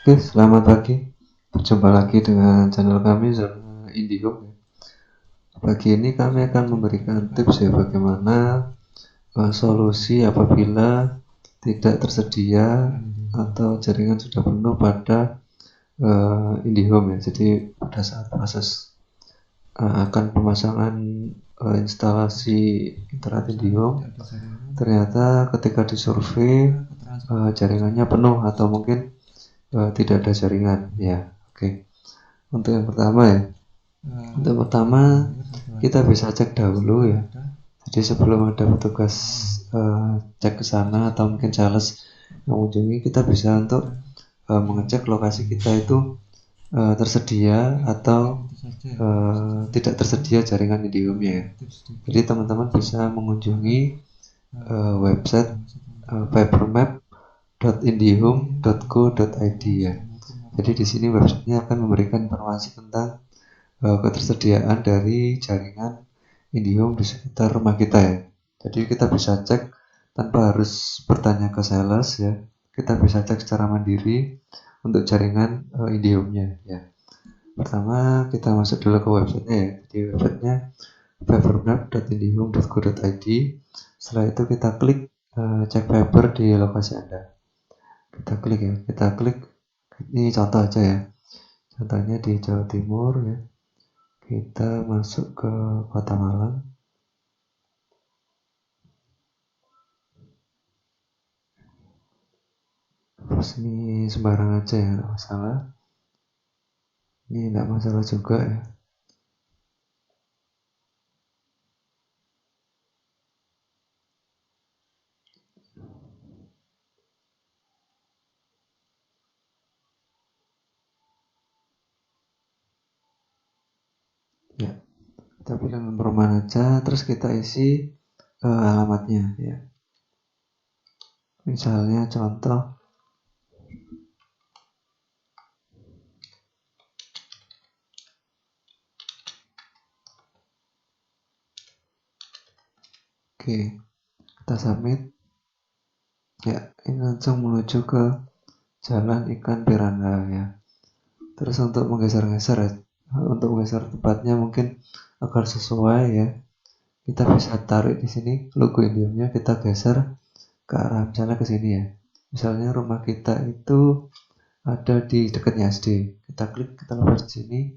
Oke, selamat pagi. Berjumpa lagi dengan channel kami Zona IndiHome. Pagi ini kami akan memberikan tips ya bagaimana solusi apabila tidak tersedia atau jaringan sudah penuh pada IndiHome ya. Jadi pada saat proses akan pemasangan instalasi internet IndiHome, ternyata ketika disurvei jaringannya penuh atau mungkin tidak ada jaringan ya. Oke. Untuk yang pertama ya, kita bisa cek dahulu ya. Jadi sebelum ada petugas cek ke sana atau mungkin sales mengunjungi, kita bisa untuk mengecek lokasi kita itu tersedia atau tidak tersedia jaringan IndiHome ya. Jadi teman-teman bisa mengunjungi website fibermap.indihome.co.id ya. Jadi di sini websitenya akan memberikan informasi tentang ketersediaan dari jaringan IndiHome di sekitar rumah kita ya. Jadi kita bisa cek tanpa harus bertanya ke sales ya. Kita bisa cek secara mandiri untuk jaringan IndiHome-nya ya. Pertama kita masuk dulu ke websitenya ya. Di websitenya fibermap.indihome.co.id. Setelah itu kita klik cek fiber di lokasi Anda. Kita klik ya. Ini contoh aja ya. Contohnya di Jawa Timur ya. Kita masuk ke Kota Malang. Terus ini sembarang aja ya, nggak masalah. Ini nggak masalah juga ya. Ya, kita pilih nomor mana aja, terus kita isi alamatnya ya. Misalnya contoh oke, kita submit ya. Ini langsung menuju ke Jalan Ikan Piranha ya. Terus untuk menggeser-geser ya, untuk menggeser tempatnya mungkin agar sesuai ya, kita bisa tarik di sini logo IndiHome-nya, kita geser ke arah misalnya ke sini ya. Misalnya rumah kita itu ada di dekatnya SD, kita klik, kita lepas di sini,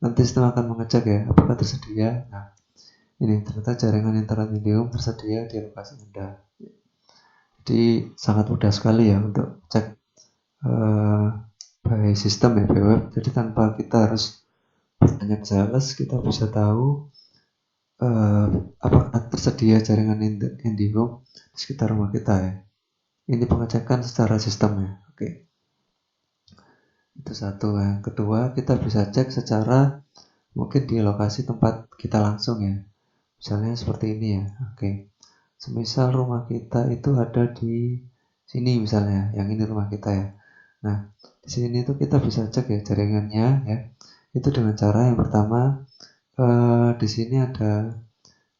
nanti sistem akan mengecek ya apakah tersedia. Nah, ini ternyata jaringan internet IndiHome tersedia di lokasi Anda. Jadi sangat mudah sekali ya untuk cek by sistem ya, by web. Jadi tanpa kita harus bertanya ke sales, kita bisa tahu apakah tersedia jaringan IndiHome di sekitar rumah kita ya. Ini pengecekan secara sistem ya. Oke. Itu satu. Yang kedua, kita bisa cek secara mungkin di lokasi tempat kita langsung ya. Misalnya seperti ini ya. Oke. Semisal rumah kita itu ada di sini misalnya, yang ini rumah kita ya. Nah, di sini tuh kita bisa cek ya jaringannya ya. Itu dengan cara yang pertama di sini ada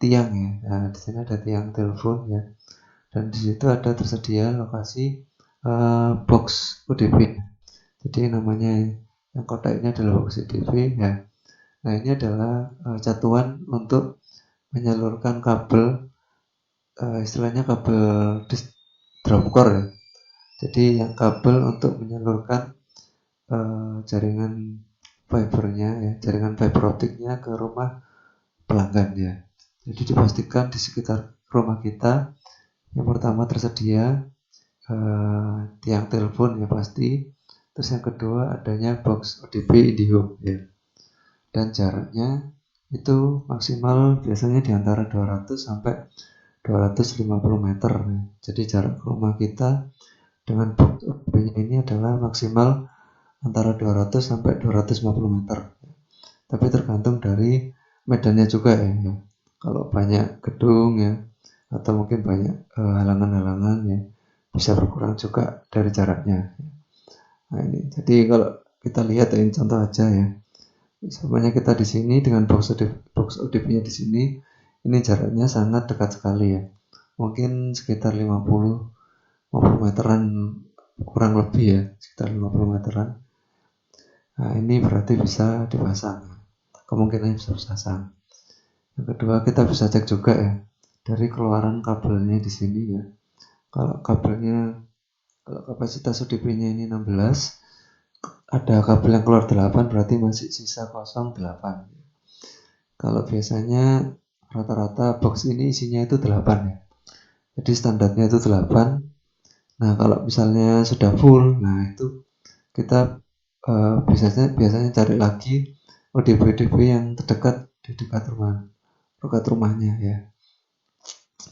tiang ya. Nah, di sini ada tiang telepon ya. Dan di situ ada tersedia lokasi box UDP. Jadi namanya yang kotak ini adalah box UDP ya. Nah, ini adalah catuan untuk menyalurkan kabel, istilahnya kabel drop core ya. Jadi yang kabel untuk menyalurkan jaringan fibernya ya, jaringan fiber optiknya ke rumah pelanggan ya. Jadi dipastikan di sekitar rumah kita yang pertama tersedia tiang telepon ya pasti. Terus yang kedua adanya box ODP IndiHome ya. Dan jaraknya itu maksimal biasanya di antara 200 sampai 250 meter ya. Jadi jarak rumah kita dengan box ODP-nya ini adalah maksimal antara 200 sampai 250 meter. Tapi tergantung dari medannya juga ya. Kalau banyak gedung ya atau mungkin banyak halangan-halangan ya, bisa berkurang juga dari jaraknya. Nah ini, jadi kalau kita lihat ini contoh aja ya. Misalnya kita di sini dengan box ODP-nya di sini, ini jaraknya sangat dekat sekali ya. Mungkin sekitar 50 meteran kurang lebih ya sekitar 50 meteran. Nah, ini berarti bisa dipasang, kemungkinan bisa dipasang. Yang kedua, kita bisa cek juga ya dari keluaran kabelnya di sini ya. Kalau kapasitas UDP-nya ini 16, ada kabel yang keluar 8, berarti masih sisa kosong 8. Kalau biasanya rata-rata box ini isinya itu 8 ya. Jadi standarnya itu 8. Nah, kalau misalnya sudah full, nah itu kita biasanya cari lagi ODP-ODP yang terdekat di dekat rumahnya ya.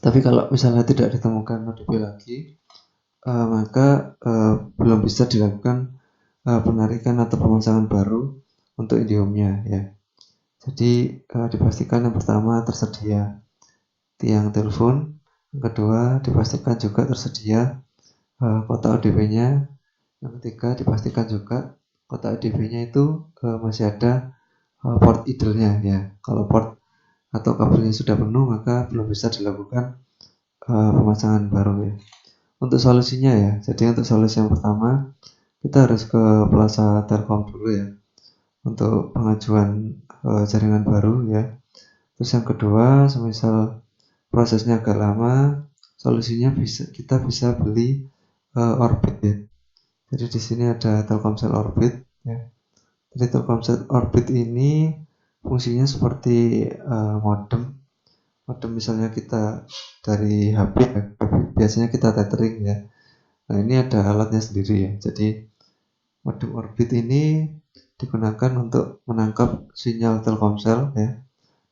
Tapi kalau misalnya tidak ditemukan ODP lagi, maka belum bisa dilakukan penarikan atau pemasangan baru untuk Indihome-nya ya. Jadi dipastikan yang pertama tersedia tiang telepon, yang kedua dipastikan juga tersedia kotak ODP-nya, yang ketiga dipastikan juga kotak ODP-nya itu masih ada port idle-nya ya. Kalau port atau kabelnya sudah penuh, maka belum bisa dilakukan pemasangan baru ya. Untuk solusinya ya, jadi untuk solusi yang pertama kita harus ke Plaza Telkom dulu ya untuk pengajuan jaringan baru ya. Terus yang kedua, semisal prosesnya agak lama, solusinya kita bisa beli Orbit ya. Jadi di sini ada Telkomsel Orbit ya. Jadi Telkomsel Orbit ini fungsinya seperti modem. Modem misalnya kita dari HP ya, biasanya kita tethering ya. Nah, ini ada alatnya sendiri ya. Jadi modem Orbit ini digunakan untuk menangkap sinyal Telkomsel ya,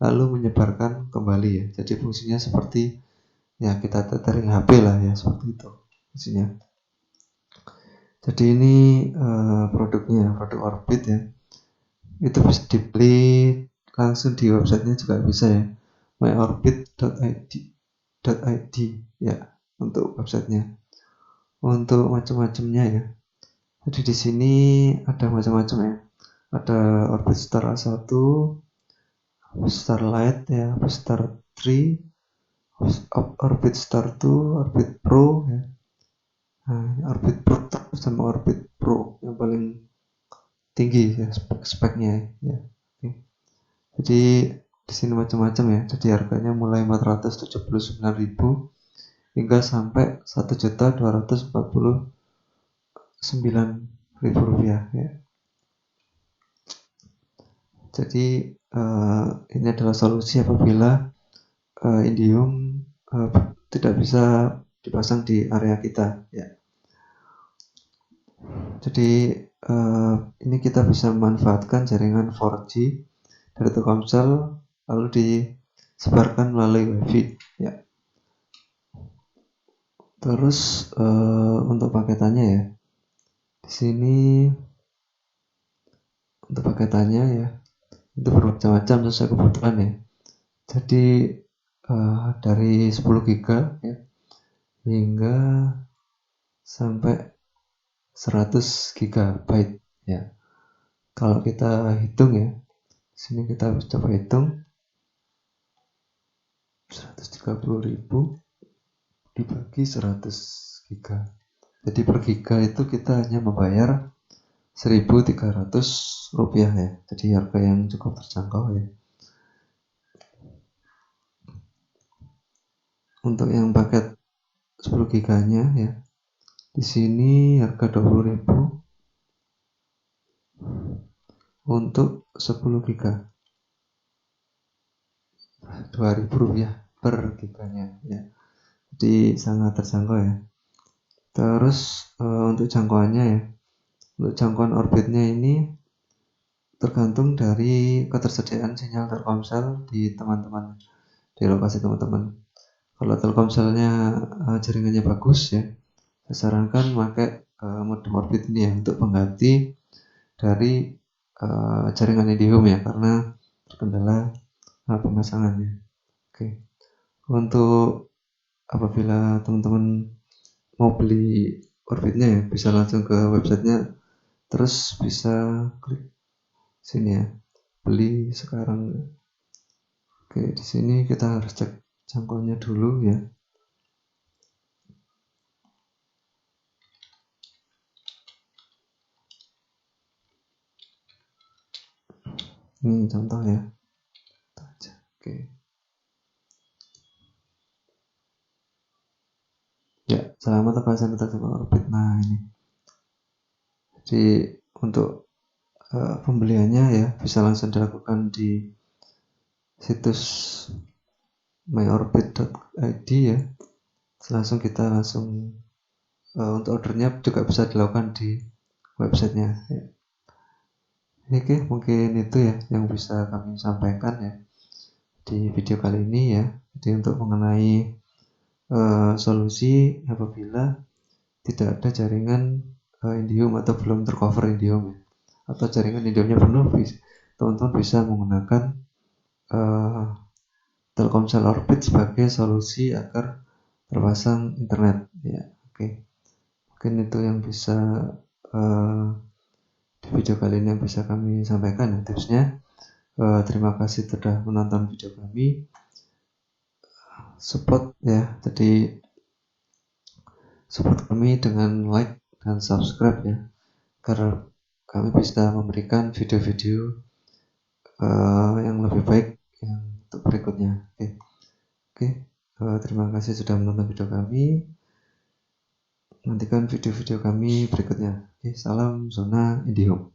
lalu menyebarkan kembali ya. Jadi fungsinya seperti ya kita tethering HP lah ya, seperti itu fungsinya. Jadi ini produknya, produk Orbit ya. Itu bisa dibeli langsung di websitenya juga bisa ya, myorbit.id ya untuk websitenya. Untuk macam-macamnya ya. Jadi di sini ada macam-macam ya. Ada Orbit Star A1, Star Lite ya, Star 3, Orbit Star 2, Orbit Pro ya. Nah, Orbit Pro sama Orbit Pro yang paling tinggi ya speknya ya. Oke. Jadi di sini macam-macam ya. Jadi harganya mulai 479.000 hingga sampai 1.249.000 rupiah ya. Jadi ini adalah solusi apabila Indihome tidak bisa dipasang di area kita ya. Jadi ini kita bisa memanfaatkan jaringan 4G dari Telkomsel lalu disebarkan melalui WiFi ya. Terus untuk paketannya ya, di sini untuk paketannya ya itu bermacam-macam sesuai kebutuhan ya. Jadi dari 10 GB ya hingga sampai 100 GB ya. Kalau kita hitung ya, di sini kita coba hitung 130.000 dibagi 100 GB. Jadi per giga itu kita hanya membayar 1.300 rupiah ya. Jadi harga yang cukup terjangkau ya. Untuk yang paket 10 giganya ya, di sini harga 20.000 untuk 10 giga. 2.000 rupiah per giganya ya. Jadi sangat terjangkau ya. Terus untuk jangkauannya ya, untuk jangkauan orbitnya ini tergantung dari ketersediaan sinyal Telkomsel di teman-teman, di lokasi teman-teman. Kalau Telkomselnya jaringannya bagus ya, saya sarankan pakai modem Orbit ini ya untuk mengganti dari jaringan Indihome ya, karena terkendala pemasangannya. Oke. Untuk apabila teman-teman mau beli Orbitnya ya, bisa langsung ke websitenya, terus bisa klik sini ya, beli sekarang. Oke, di sini kita harus cek jangkauannya dulu ya. Ini contoh ya. Oke. Ya, selamat atas deteksi orbit. Nah, ini. Jadi untuk pembeliannya ya bisa langsung dilakukan di situs myorbit.id ya. Kita langsung untuk ordernya juga bisa dilakukan di websitenya ya. Oke, mungkin itu ya yang bisa kami sampaikan ya di video kali ini ya. Jadi untuk mengenai solusi apabila tidak ada jaringan Indium atau belum tercover Indium ya, atau jaringan Indiumnya penuh, teman-teman bisa menggunakan Telkomsel Orbit sebagai solusi agar terpasang internet ya. Oke, mungkin itu yang bisa di video kali ini yang bisa kami sampaikan ya tipsnya. Terima kasih sudah menonton video kami. Support ya, jadi support kami dengan like dan subscribe ya, agar kami bisa memberikan video-video yang lebih baik yang untuk berikutnya. Oke. Terima kasih sudah menonton video kami. Nantikan video-video kami berikutnya. Salam Zona Indihome.